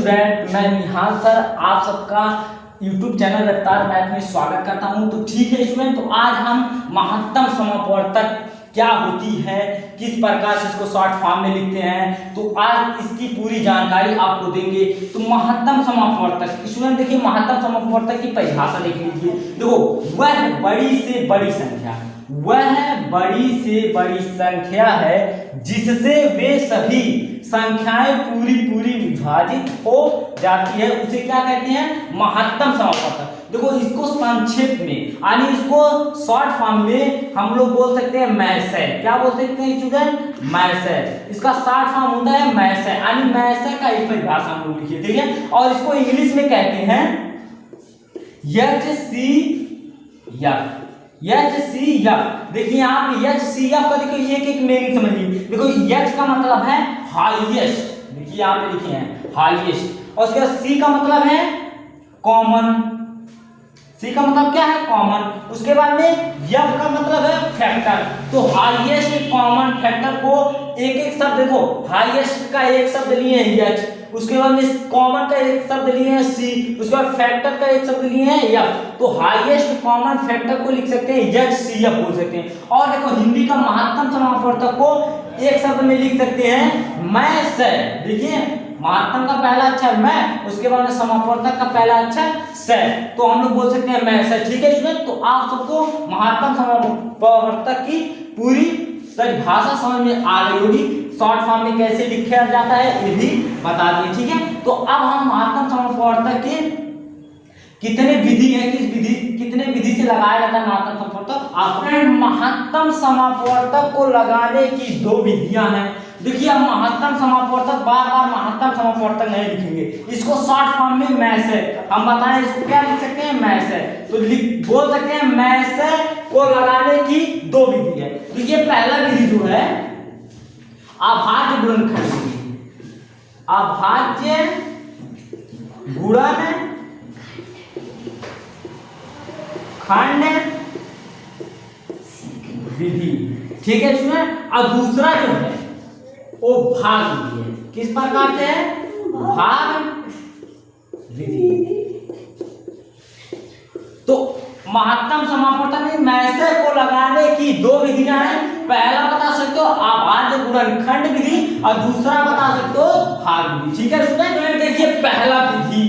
Student, मैं निहाल sir आप सबका YouTube चैनल रफ्तार मैथ में स्वागत करता हूं। तो ठीक है स्टूडेंट, तो आज हम महत्तम समापवर्तक क्या होती है, किस प्रकार से इसको शॉर्ट फॉर्म में लिखते हैं, तो आज इसकी पूरी जानकारी आपको देंगे। तो महत्तम समापवर्तक स्टूडेंट देखिए, महत्तम समापवर्तक की परिभाषा देख लीजिए। देखो, वह बड़ी से बड़ी संख्या, वह बड़ी से बड़ी संख्या है जिससे वे सभी संख्याएं पूरी पूरी विभाजित हो जाती है, उसे क्या कहते हैं? महत्तम समापवर्तक। देखो, इसको संक्षेप में यानी इसको शॉर्ट फॉर्म में हम लोग बोल सकते हैं मैसे। क्या बोल सकते हैं स्टूडेंट? मैसे। इसका शॉर्ट फॉर्म होता है मैसे, यानी मैसे का एक परिभाषा हम लोग लिखिए, ठीक है। और इसको इंग्लिश में कहते हैं HCF। HCF देखिए, यहाँ पे HCF का देखिए एक एक मीनिंग समझिए। देखो, H का मतलब है हाईएस्ट, देखिए यहाँ पे लिखे हैं हाईएस्ट, और उसके बाद C का मतलब है कॉमन। C का मतलब क्या है? कॉमन। उसके बाद में F का मतलब है फैक्टर। तो हाईएस्ट कॉमन फैक्टर को एक एक शब्द देखो, हाईएस्ट का एक शब्द लिए हैं H, उसके बाद में कॉमन का एक शब्द लिए हैं C, उसके बाद फैक्टर का एक शब्द लिए हैं F। तो हाईएस्ट कॉमन फैक्टर को लिख सकते हैं HCF बोल सकते हैं। और देखो, हिंदी का महत्तम समापवर्तक को एक शब्द में लिख सकते हैं मैं से। देखिए, महत्तम का पहला अक्षर मैं, उसके बाद में समापवर्तक का पहला अक्षर से, तो हम लोग बोल सकते हैं मैं से। ठीक है स्टूडेंट, तो आप सबको महत्तम समापवर्तक की पूरी परिभाषा समझ में आ गई होगी। शॉर्ट फॉर्म में कैसे लिखा जाता है ये भी बता दिए, ठीक है। तो अब हम महत्तम समापवर्तक के कितने विधि है, कितने विधि से लगाया जाता है महत्तम समापवर्तक। आपने महत्तम समापवर्तक को लगाने की दो विधियां हैं। देखिए, हम महत्तम समापवर्तक बार बार महत्तम समापवर्तक नहीं लिखेंगे, इसको शॉर्ट फॉर्म में मैसे हम बताएं, इसको क्या लिख सकते हैं? मैसे। तो बोल सकते हैं मैसे को लगाने की दो विधि है। देखिए, पहला विधि जो है अभाज्य गुणनखंड विधि। अभाज्य गुणनखंड विधि, ठीक है स्टूडेंट। और दूसरा जो है वो भाग विधि है। किस प्रकार से है? भाग विधि। तो महत्तम समापवर्तक में मैसे को लगाने की दो विधियां हैं। पहला बता सकते हो अभाज्य गुणनखंड विधि, और दूसरा बता सकते हो भाग विधि, ठीक है स्टूडेंट। देखिए, पहला विधि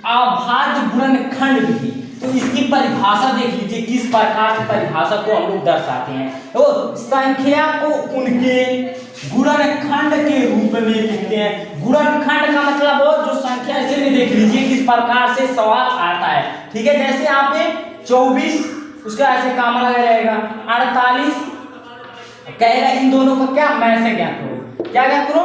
अभाज्य गुणनखंड विधि, तो इसकी परिभाषा देख लीजिए, किस प्रकार से परिभाषा को हम लोग दर्शाते हैं। तो संख्या को उनके गुणनखंड के रूप में लिखते हैं। गुणनखंड का मतलब हो जो संख्या, ऐसे में देख लीजिए किस प्रकार से सवाल आता है, ठीक है। जैसे यहाँ पे 24, उसका ऐसे काम लगा रहेगा 48, कहेगा इन दोनों को क्या मैसे ज्ञात करो, क्या ज्ञात करो?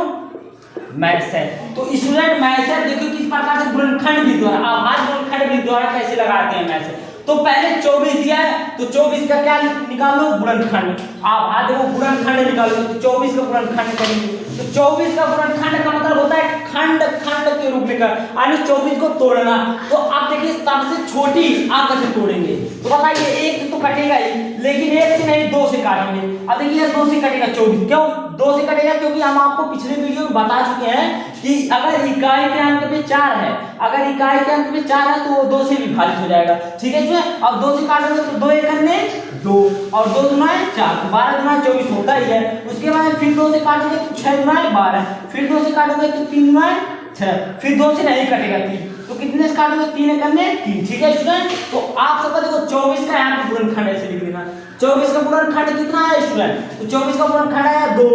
मैसे। तो स्टूडेंट मैसे देखो किस प्रकार से गुणनखंड विधि द्वारा, अभाज्य गुणनखंड विधि द्वारा कैसे लगाते हैं मैसे। तो पहले 24 दिया है, तो 24 का क्या निकालो? गुणनखंड। अभाज्य को गुणनखंड निकालो, तो 24 का गुणनखंड करेंगे। तो 24 का गुणनखंड का मतलब होता है खंड खंड के रूप में कर, यानी 24 को तोड़ना। तो आप देखिए, सबसे छोटी अंक से तोड़ेंगे, तो बताइए एक तो कटेगा ही, लेकिन एक से नहीं 2 से काटेंगे। अब देखिए 2 से कटेगा 24, क्यों 2 से कटेगा? क्योंकि हम आपको पिछले वीडियो में बता चुके हैं कि अगर इकाई के अंक पे 4 है, अगर इकाई के अंक पे 4 है तो वो 2 से विभाजित हो जाएगा, ठीक है। अब 2 से काटोगे तो 2 एकम में 2, और 2 दूना 4, 12 दूना 24 होता ही है। उसके बाद फिर 2 से काटोगे तो 6 दूना 12, फिर 2 से काटोगे तो 3 दूना 6, फिर 2 से नहीं कटेगा 3, तो कितने से काटोगे? 3 एकम में 3, ठीक है स्टूडेंट। तो आप सबका देखो 24 का यहाँ पे गुणनखंड ऐसे लिख देना। 24 का गुणनखंड कितना है स्टूडेंट? तो 24 का गुणनखंड आया 2,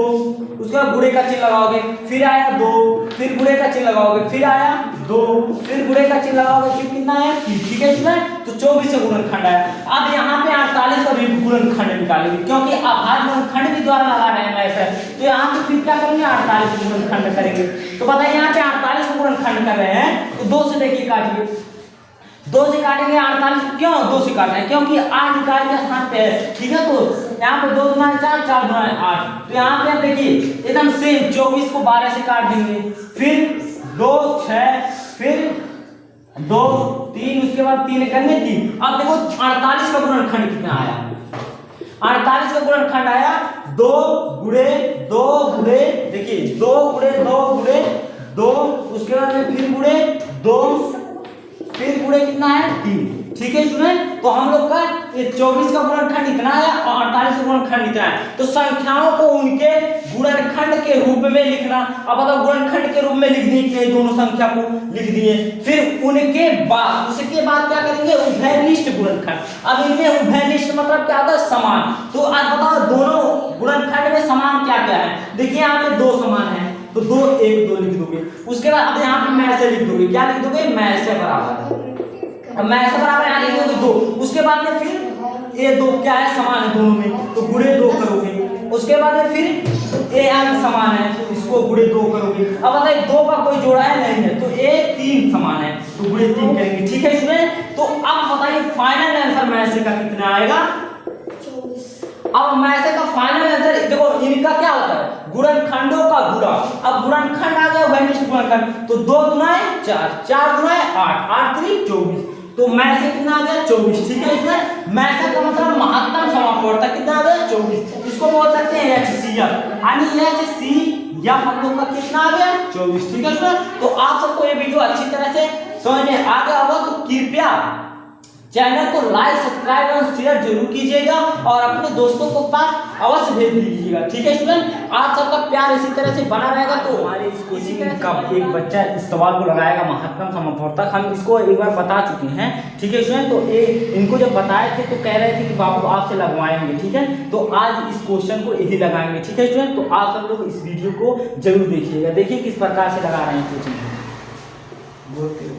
उसके बाद गुणे का चिन्ह लगाओगे, फिर आया 2, फिर गुणे का चिन्ह लगाओगे, फिर आया 2, फिर गुणे का चिन्ह लगाओगे, फिर कितना आया 3, ठीक है स्टूडेंट। तो 24 का गुणनखंड आया। अब यहाँ पे 48 का भी गुणनखंड निकालेंगे, क्योंकि अभाज्य गुणनखंड भी द्वारा लगा रहे हैं मैसे। तो यहाँ पे फिर क्या करेंगे? 48 का गुणनखंड करेंगे। तो बताइए, यहाँ पे 48 का गुणनखंड कर रहे हैं, तो 2 से देखिए काटिए, 2 से काटेंगे 48, क्यों 2 से काट रहे हैं? क्योंकि 8 इकाई के स्थान पे है, ठीक है। तो यहाँ पे 2 दूना 4, 4 दूना 8, तो यहाँ पे देखिए एकदम सेम 24 को 12 से काट देंगे, फिर 2 6, फिर 2 3, उसके बाद 3 करने 3। अब देखो 48 का गुणनखंड कितना आया? 48 का गुणनखंड आया 2 गुणे 2 गुणे, देखिए 2 गुणे 2 गुणे 2, उसके बाद में फिर गुणे 2, फिर गुणे कितना है 3। ठीक है स्टूडेंट, तो हम लोग का ये 24 का गुणनखंड इतना है और 48 का गुणनखंड इतना है। तो संख्याओं को उनके गुणनखंड के रूप में लिखना। अब अगर गुणनखंड के रूप में लिख दिए दोनों संख्या को लिख दिए, फिर उनके बाद उसके बाद क्या करेंगे, उभयनिष्ठ गुणनखंड। अब इनमें उभयनिष्ठ मतलब क्या होता है, समान। तो आज बताओ दोनों गुणनखंड में समान क्या क्या है। देखिए यहाँ पे 2 समान है, तो 2 1 2 लिख दोगे। उसके बाद अब यहाँ पे मैं से लिख दोगे, क्या लिख दोगे, मैं से बराबर है। अब मैं से बराबर यहाँ लिख दोगे 2। उसके बाद में फिर ये 2 क्या है, समान है दोनों में, तो गुणे 2 करोगे। उसके बाद में फिर ये अंक समान है, तो इसको गुणे 2 करोगे। अब बताइए 2 का कोई जोड़ा है नहीं है, तो ये 3 समान है, तो गुणे 3 करेंगे। ठीक है स्टूडेंट, तो अब बताइए फाइनल आंसर मैसे का कितना आएगा, 24। अब मैसे का फाइनल आंसर देखो, इनका क्या होता है, गुणनखंडों का गुणा। अब गुणनखंड आ गया उभयनिष्ठ गुणनखंड, तो 2 गुना 4, 4 गुना 8, 8 3 24। तो मैसे कितना आ गया, 24। ठीक है इसमें मैसे का मतलब महत्तम समापवर्तक कितना आ गया, 24। इसको बोल सकते हैं HCF, यानी HCF हम लोग का कितना आ गया, 24। ठीक है सर, तो आप सबको ये वीडियो अच्छी तरह से समझ में आ गया होगा, तो कृपया चैनल को लाइक सब्सक्राइब और शेयर जरूर कीजिएगा और अपने दोस्तों को पास अवश्य भेज दीजिएगा। ठीक है स्टूडेंट, आप सबका प्यार इसी तरह से बना रहेगा। तो हमारे इस कोचिंग का एक बच्चा इस सवाल को लगाएगा महत्तम समापवर्तक, हम इसको एक बार बता चुके हैं। ठीक है स्टूडेंट, तो इनको जब बताए थे तो कह रहे थे कि बाबू आपसे लगवाएंगे। ठीक है, तो आज इस क्वेश्चन को यही लगाएंगे। ठीक है स्टूडेंट, तो आप सब लोग इस वीडियो को जरूर देखिएगा। देखिए किस प्रकार से लगा रहे हैं कोचिंग बोलते हो।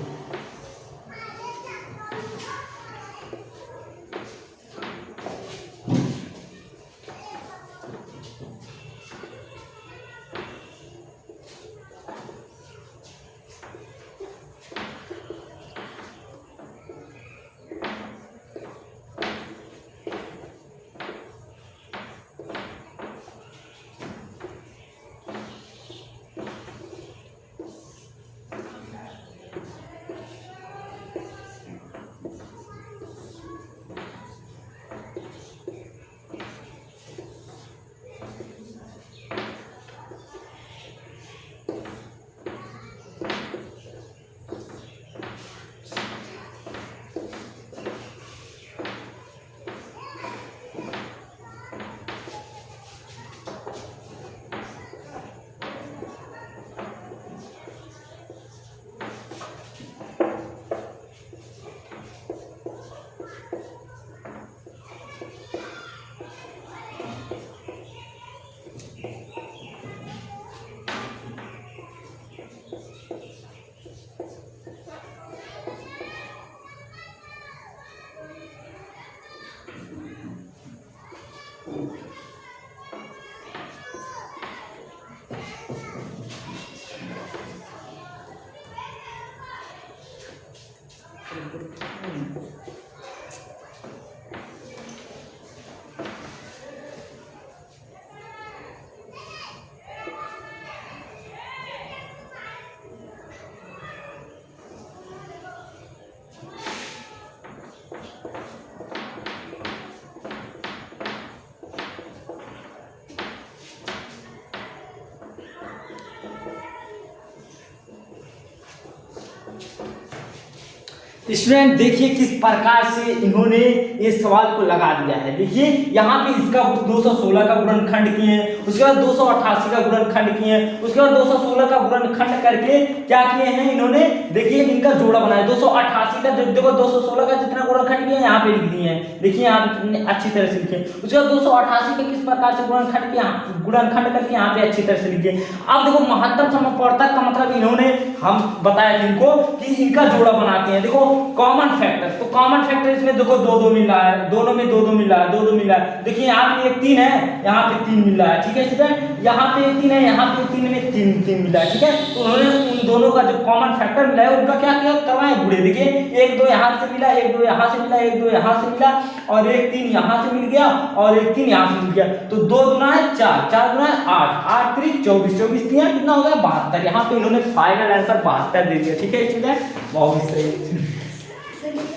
स्टूडेंट देखिए किस प्रकार से इन्होंने ये सवाल को लगा दिया है। देखिए यहाँ पे इसका 216 का गुणनखंड किए हैं, उसके बाद 288 का गुणनखंड किए हैं, उसके बाद 216 का गुणनखंड करके क्या किए हैं इन्होंने, देखिए इनका जोड़ा बनाया। 288 का देखो 216 का जितना गुणनखंड किया यहाँ पे लिख दिए हैं। देखिए यहाँ पे कितने अच्छी तरह से लिखे। उसके बाद 288 का किस प्रकार से गुणनखंड किया, गुणनखंड करके यहाँ पे अच्छी तरह से लिखे। अब देखो महत्तम समापवर्तक का मतलब इन्होंने हम बताया इनको कि इनका जोड़ा बनाते हैं। देखो कॉमन फैक्टर, तो कॉमन फैक्टर इसमें देखो 2 मिल रहा है, दोनों में 2 मिल रहा है, 2 मिल रहा है। देखिए यहाँ पे 1 3 है, यहाँ पे 3 मिल रहा है। ठीक है स्टूडेंट, यहाँ पे 1 3 है, यहाँ पे 3 में 3 मिला है। ठीक है, तो उन्होंने उन दोनों का जो कॉमन फैक्टर मिला है उनका क्या किया, करवाए गुणे। देखिए 1 2 यहाँ से मिला, 1 2 यहाँ से मिला, 1 2 यहाँ से मिला और 1 3 यहाँ से मिल गया और 1 3 यहाँ से मिल गया। तो 2 गुना 4, 4 गुना 8, 8 3 24, 24 3 कितना हो गया 72। यहाँ पे इन्होंने फाइनल आंसर 72 दे दिया। ठीक है स्टूडेंट, बहुत सही।